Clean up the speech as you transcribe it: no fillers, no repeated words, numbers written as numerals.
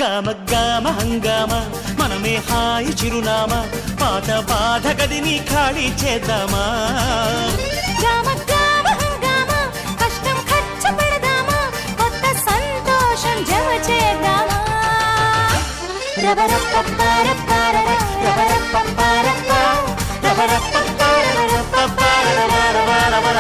గామ గామ హంగామ మనమే హాయి చిరునామా పాత బాధ గదిని ఖాళీ చేద్దామా గామ గామ హంగామ కష్టం ఖర్చు పెడదామా కొత్త సంతోషం జమ చేద్దామా రబరపపరపరర రబరపపరప రబరపపరపరర